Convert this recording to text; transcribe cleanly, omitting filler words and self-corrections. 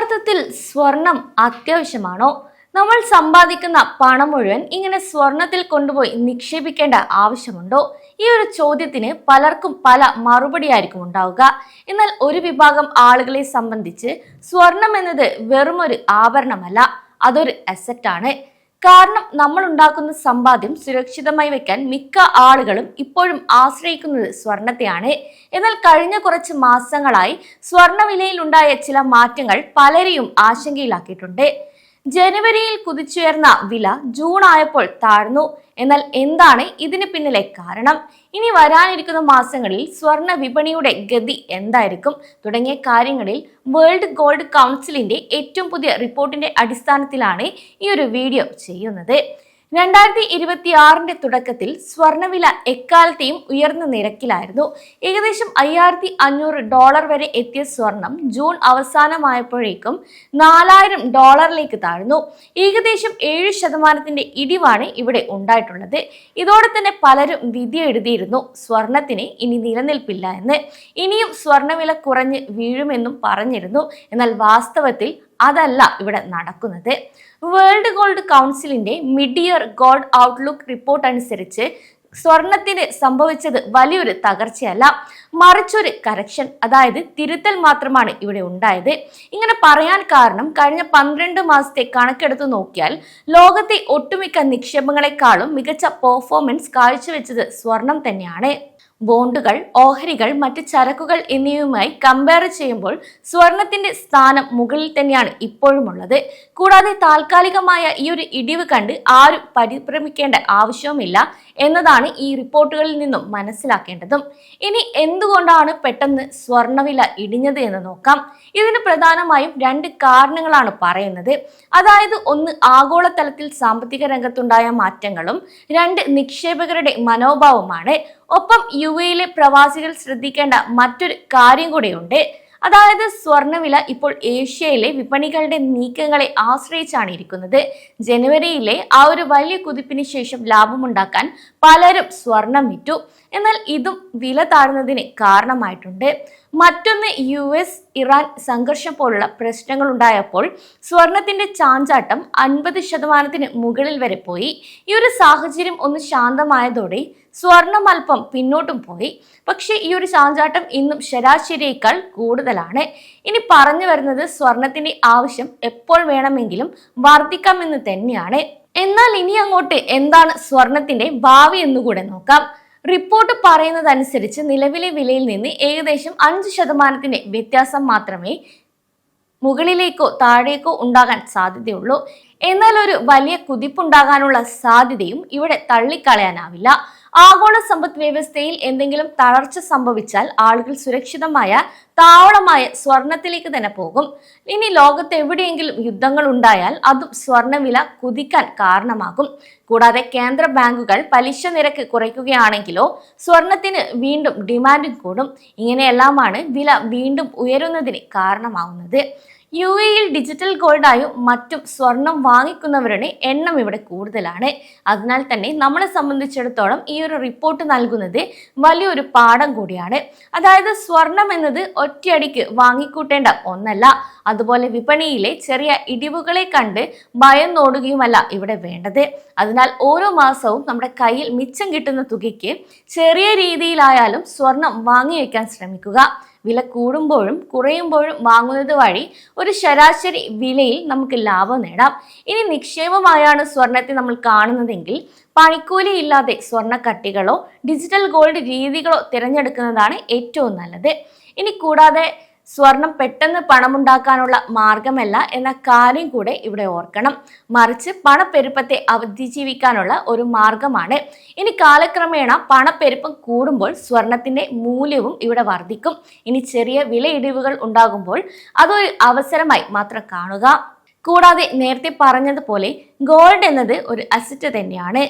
യഥാർത്ഥത്തിൽ സ്വർണം അത്യാവശ്യമാണോ? നമ്മൾ സമ്പാദിക്കുന്ന പണം മുഴുവൻ ഇങ്ങനെ സ്വർണത്തിൽ കൊണ്ടുപോയി നിക്ഷേപിക്കേണ്ട ആവശ്യമുണ്ടോ? ഈ ഒരു ചോദ്യത്തിന് പലർക്കും പല മറുപടിയായിരിക്കും ഉണ്ടാവുക. എന്നാൽ ഒരു വിഭാഗം ആളുകളെ സംബന്ധിച്ച് സ്വർണം എന്നത് വെറുമൊരു ആഭരണമല്ല, അതൊരു അസറ്റാണ്. കാരണം നമ്മൾ ഉണ്ടാക്കുന്ന സമ്പാദ്യം സുരക്ഷിതമായി വെക്കാൻ മിക്ക ആളുകളും ഇപ്പോഴും ആശ്രയിക്കുന്നത് സ്വർണത്തെയാണ്. എന്നാൽ കഴിഞ്ഞ കുറച്ച് മാസങ്ങളായി സ്വർണ്ണ വിലയിൽ ഉണ്ടായ ചില മാറ്റങ്ങൾ പലരെയും ആശങ്കയിലാക്കിയിട്ടുണ്ട്. ജനുവരിയിൽ കുതിച്ചുയർന്ന വില ജൂൺ ആയപ്പോൾ താഴ്ന്നു. എന്നാൽ എന്താണ് ഇതിന് പിന്നിലെ കാരണം? ഇനി വരാനിരിക്കുന്ന മാസങ്ങളിൽ സ്വർണ്ണ വിപണിയുടെ ഗതി എന്തായിരിക്കും തുടങ്ങിയ കാര്യങ്ങളിൽ വേൾഡ് ഗോൾഡ് കൗൺസിലിന്റെ ഏറ്റവും പുതിയ റിപ്പോർട്ടിന്റെ അടിസ്ഥാനത്തിലാണ് ഈ ഒരു വീഡിയോ ചെയ്യുന്നത്. 2026 തുടക്കത്തിൽ സ്വർണ്ണവില എക്കാലത്തെയും ഉയർന്ന നിരക്കിലായിരുന്നു. ഏകദേശം $5,500 വരെ എത്തിയ സ്വർണം ജൂൺ അവസാനമായപ്പോഴേക്കും $4,000 താഴ്ന്നു. ഏകദേശം 7% ഇടിവാണ് ഇവിടെ ഉണ്ടായിട്ടുള്ളത്. ഇതോടെ തന്നെ പലരും വിധി എഴുതിയിരുന്നു സ്വർണത്തിന് ഇനി നിലനിൽപ്പില്ല എന്ന്. ഇനിയും സ്വർണ്ണവില കുറഞ്ഞ് വീഴുമെന്നും പറഞ്ഞിരുന്നു. എന്നാൽ വാസ്തവത്തിൽ അതല്ല ഇവിടെ നടക്കുന്നത്. വേൾഡ് ഗോൾഡ് കൗൺസിലിന്റെ mid year gold outlook report അനുസരിച്ച് സ്വർണത്തിന് സംഭവിച്ചത് വലിയൊരു തകർച്ചയല്ല, മറിച്ചൊരു കറക്ഷൻ, അതായത് തിരുത്തൽ മാത്രമാണ് ഇവിടെ ഉണ്ടായത്. ഇങ്ങനെ പറയാൻ കാരണം കഴിഞ്ഞ 12 മാസത്തെ കണക്കെടുത്ത് നോക്കിയാൽ ലോകത്തെ ഒട്ടുമിക്ക നിക്ഷേപങ്ങളെക്കാളും മികച്ച പെർഫോമൻസ് കാഴ്ചവെച്ചത് സ്വർണം തന്നെയാണ്. ബോണ്ടുകൾ, ഓഹരികൾ, മറ്റ് ചരക്കുകൾ എന്നിവയുമായി കമ്പയർ ചെയ്യുമ്പോൾ സ്വർണത്തിന്റെ സ്ഥാനം മുകളിൽ തന്നെയാണ് ഇപ്പോഴും ഉള്ളത്. കൂടാതെ താൽക്കാലികമായ ഈ ഒരു ഇടിവ് കണ്ട് ആരും പരിഭ്രമിക്കേണ്ട ആവശ്യവുമില്ല എന്നതാണ് ഈ റിപ്പോർട്ടുകളിൽ നിന്നും മനസ്സിലാക്കേണ്ടതും. ഇനി എന്തുകൊണ്ടാണ് പെട്ടെന്ന് സ്വർണ്ണവില ഇടിഞ്ഞത് എന്ന് നോക്കാം. ഇതിന് പ്രധാനമായും 2 കാരണങ്ങളാണ് പറയുന്നത്. അതായത് ഒന്ന് ആഗോളതലത്തിൽ സാമ്പത്തിക രംഗത്തുണ്ടായ മാറ്റങ്ങളും 2 നിക്ഷേപകരുടെ മനോഭാവമാണ്. ഒപ്പം യുഎയിലെ പ്രവാസികൾ ശ്രദ്ധിക്കേണ്ട മറ്റൊരു കാര്യം കൂടെയുണ്ട്. അതായത് സ്വർണ്ണവില ഇപ്പോൾ ഏഷ്യയിലെ വിപണികളുടെ നീക്കങ്ങളെ ആശ്രയിച്ചാണ് ഇരിക്കുന്നത്. ജനുവരിയിലെ ആ ഒരു വലിയ കുതിപ്പിന് ശേഷം ലാഭമുണ്ടാക്കാൻ പലരും സ്വർണം വിറ്റു. എന്നാൽ ഇതും വില താഴ്ന്നതിന് കാരണമായിട്ടുണ്ട്. മറ്റൊന്ന് US ഇറാൻ സംഘർഷം പോലുള്ള പ്രശ്നങ്ങൾ ഉണ്ടായപ്പോൾ സ്വർണത്തിന്റെ ചാഞ്ചാട്ടം 50% മുകളിൽ വരെ പോയി. ഈ ഒരു സാഹചര്യം ഒന്ന് ശാന്തമായതോടെ സ്വർണം അല്പം പിന്നോട്ടും പോയി. പക്ഷെ ഈ ഒരു ചാഞ്ചാട്ടം ഇന്നും ശരാശരിയേക്കാൾ കൂടുതലാണ്. ഇനി പറഞ്ഞു വരുന്നത് സ്വർണത്തിന്റെ ആവശ്യം എപ്പോൾ വേണമെങ്കിലും വർദ്ധിക്കാമെന്ന് തന്നെയാണ്. എന്നാൽ ഇനി അങ്ങോട്ട് എന്താണ് സ്വർണത്തിന്റെ ഭാവി എന്നുകൂടെ നോക്കാം. റിപ്പോർട്ട് പറയുന്നതനുസരിച്ച് നിലവിലെ വിലയിൽ നിന്ന് ഏകദേശം 5% വ്യത്യാസം മാത്രമേ മുകളിലേക്കോ താഴേക്കോ ഉണ്ടാകാൻ സാധ്യതയുള്ളൂ. എന്നാൽ ഒരു വലിയ കുതിപ്പുണ്ടാകാനുള്ള സാധ്യതയും ഇവിടെ തള്ളിക്കളയാനാവില്ല. ആഗോള സമ്പദ് വ്യവസ്ഥയിൽ എന്തെങ്കിലും തളർച്ച സംഭവിച്ചാൽ ആളുകൾ സുരക്ഷിതമായ താവളമായ സ്വർണത്തിലേക്ക് തന്നെ പോകും. ഇനി ലോകത്ത് എവിടെയെങ്കിലും യുദ്ധങ്ങൾ ഉണ്ടായാൽ അതും സ്വർണ്ണവില കുതിക്കാൻ കാരണമാകും. കൂടാതെ കേന്ദ്ര ബാങ്കുകൾ പലിശ നിരക്ക് കുറയ്ക്കുകയാണെങ്കിലോ സ്വർണത്തിന് വീണ്ടും ഡിമാൻഡ് കൂടും. ഇങ്ങനെയെല്ലാമാണ് വില വീണ്ടും ഉയരുന്നതിന് കാരണമാവുന്നത്. യുഎയിൽ ഡിജിറ്റൽ ഗോൾഡായും മറ്റും സ്വർണം വാങ്ങിക്കുന്നവരുടെ എണ്ണം ഇവിടെ കൂടുതലാണ്. അതിനാൽ തന്നെ നമ്മളെ സംബന്ധിച്ചിടത്തോളം ഈ ഒരു റിപ്പോർട്ട് നൽകുന്നത് വലിയൊരു പാഠം കൂടിയാണ്. അതായത് സ്വർണം എന്നത് ഒറ്റയടിക്ക് വാങ്ങിക്കൂട്ടേണ്ട ഒന്നല്ല. അതുപോലെ വിപണിയിലെ ചെറിയ ഇടിവുകളെ കണ്ട് ഭയം നോടുകയുമല്ല ഇവിടെ വേണ്ടത്. അതിനാൽ ഓരോ മാസവും നമ്മുടെ കയ്യിൽ മിച്ചം കിട്ടുന്ന തുകയ്ക്ക് ചെറിയ രീതിയിലായാലും സ്വർണം വാങ്ങി വയ്ക്കാൻ ശ്രമിക്കുക. വില കൂടുമ്പോഴും കുറയുമ്പോഴും വാങ്ങുന്നത് വഴി ഒരു ശരാശരി വിലയിൽ നമുക്ക് ലാഭം നേടാം. ഇനി നിക്ഷേപമായാണ് സ്വർണത്തെ നമ്മൾ കാണുന്നതെങ്കിൽ പണിക്കൂലി ഇല്ലാതെ സ്വർണ്ണക്കട്ടികളോ ഡിജിറ്റൽ ഗോൾഡ് രീതികളോ തിരഞ്ഞെടുക്കുന്നതാണ് ഏറ്റവും നല്ലത്. ഇനി കൂടാതെ സ്വർണം പെട്ടെന്ന് പണമുണ്ടാക്കാനുള്ള മാർഗമല്ല എന്ന കാര്യം കൂടെ ഇവിടെ ഓർക്കണം. മറിച്ച് പണപ്പെരുപ്പത്തെ അതിജീവിക്കാനുള്ള ഒരു മാർഗമാണ്. ഇനി കാലക്രമേണ പണപ്പെരുപ്പം കൂടുമ്പോൾ സ്വർണത്തിന്റെ മൂല്യവും ഇവിടെ വർദ്ധിക്കും. ഇനി ചെറിയ വിലയിടിവുകൾ ഉണ്ടാകുമ്പോൾ അതൊരു അവസരമായി മാത്രം കാണുക. കൂടാതെ നേരത്തെ പറഞ്ഞതുപോലെ ഗോൾഡ് എന്നത് ഒരു അസറ്റ് തന്നെയാണ്.